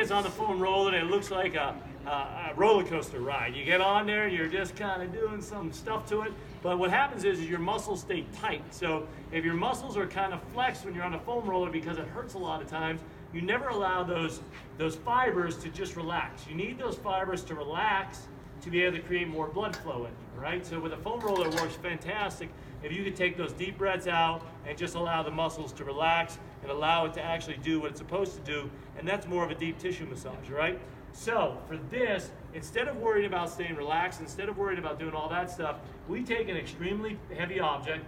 is on the foam roller, and it looks like a roller coaster ride. You get on there, you're just kind of doing some stuff to it, but what happens is your muscles stay tight. So if your muscles are kind of flexed when you're on a foam roller because it hurts a lot of times, you never allow those fibers to just relax. You need those fibers to relax to be able to create more blood flow in there, right? So with a foam roller, it works fantastic if you could take those deep breaths out and just allow the muscles to relax and allow it to actually do what it's supposed to do, and that's more of a deep tissue massage, right? So for this, instead of worrying about staying relaxed, instead of worrying about doing all that stuff, we take an extremely heavy object.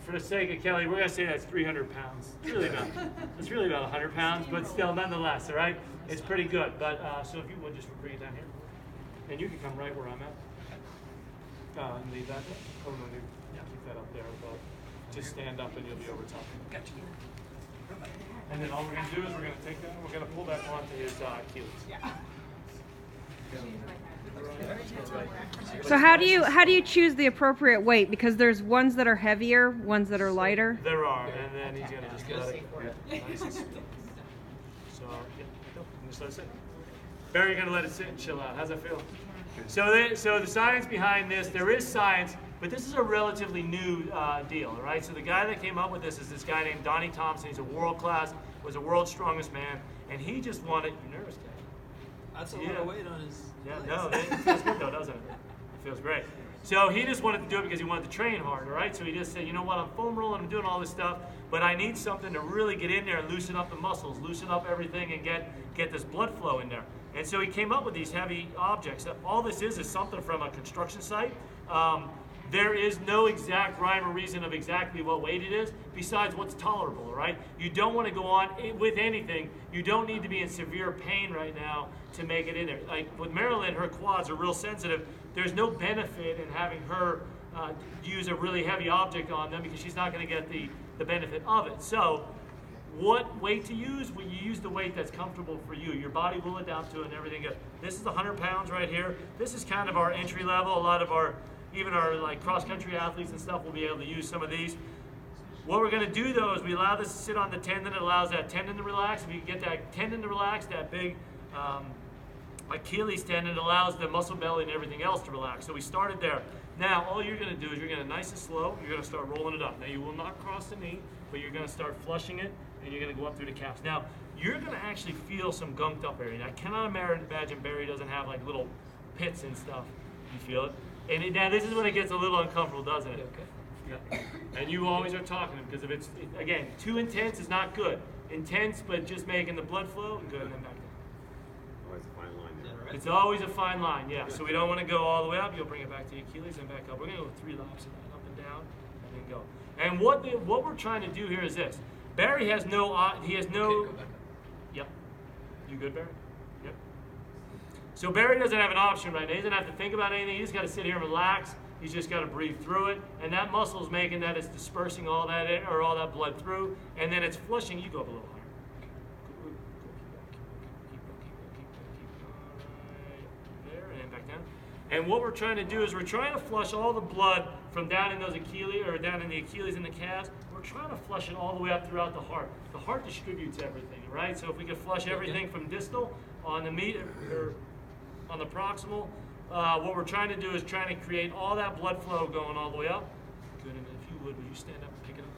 For the sake of Kelly, we're going to say that's 300 pounds. It's really about 100 pounds, but still, nonetheless, all right? It's pretty good. But so if you would just bring it down here, and you can come right where I'm at, and leave that. Oh no, keep that up there. But just stand up, and you'll be over top. Gotcha. And then all we're going to do is we're going to take that and we're going to pull that onto his Achilles. Yeah. So how do you choose the appropriate weight? Because there's ones that are heavier, ones that are lighter. There are, and then he's going to just let it. Nice and slow. So just let it sit. Barry, you're going to let it sit and chill out. How's that feel? So the science behind this, there is science, but this is a relatively new deal, all right? So the guy that came up with this is this guy named Donnie Thompson. He's a world class, was the world's strongest man, and he just wanted. You're nervous, Dad. That's a lot of weight on his. Yeah, no, it feels good though, doesn't it? It feels great. So he just wanted to do it because he wanted to train hard, all right? So he just said, you know what, I'm foam rolling, I'm doing all this stuff, but I need something to really get in there and loosen up the muscles, loosen up everything, and get this blood flow in there. And so he came up with these heavy objects. All this is something from a construction site. There is no exact rhyme or reason of exactly what weight it is, besides what's tolerable, all right? You don't want to go on with anything. You don't need to be in severe pain right now to make it in there. Like with Marilyn, her quads are real sensitive. There's no benefit in having her use a really heavy object on them because she's not going to get the benefit of it. So what weight to use? Well, you use the weight that's comfortable for you. Your body will adapt to it and everything goes. This is 100 pounds right here. This is kind of our entry level. A lot of even our like cross-country athletes and stuff will be able to use some of these. What we're going to do though is we allow this to sit on the tendon. It allows that tendon to relax. If you can get that tendon to relax, that big Achilles tendon, it allows the muscle belly and everything else to relax. So we started there. Now all you're going to do is you're going to nice and slow, you're going to start rolling it up. Now you will not cross the knee, but you're going to start flushing it and you're going to go up through the calves. Now you're going to actually feel some gunked up area. I cannot imagine Barry doesn't have like little pits and stuff. You feel it? And now this is when it gets a little uncomfortable, doesn't it? Okay. Yeah. And you always are talking to him because if it's, again, too intense is not good. Intense, but just making the blood flow, and good, and then back down. Always a fine line there. Right? It's always a fine line, yeah. So we don't want to go all the way up. You'll bring it back to the Achilles and back up. We're going to go 3 laps of that, up and down, and then go. And what we're trying to do here is this. Barry has no, he has no. Okay, go back up. Yep. You good, Barry? Yep. So Barry doesn't have an option right now. He doesn't have to think about anything. He's got to sit here and relax. He's just got to breathe through it, and that muscle is making that it's dispersing all that air, or all that blood through, and then it's flushing. You go up a little higher. Keep there, and then back down. And what we're trying to do is we're trying to flush all the blood from down in those Achilles, or down in the Achilles and the calves. We're trying to flush it all the way up throughout the heart. The heart distributes everything, right? So if we could flush everything from distal on the medial, or on the proximal, what we're trying to do is trying to create all that blood flow going all the way up. Good, and if you would you stand up and pick it up?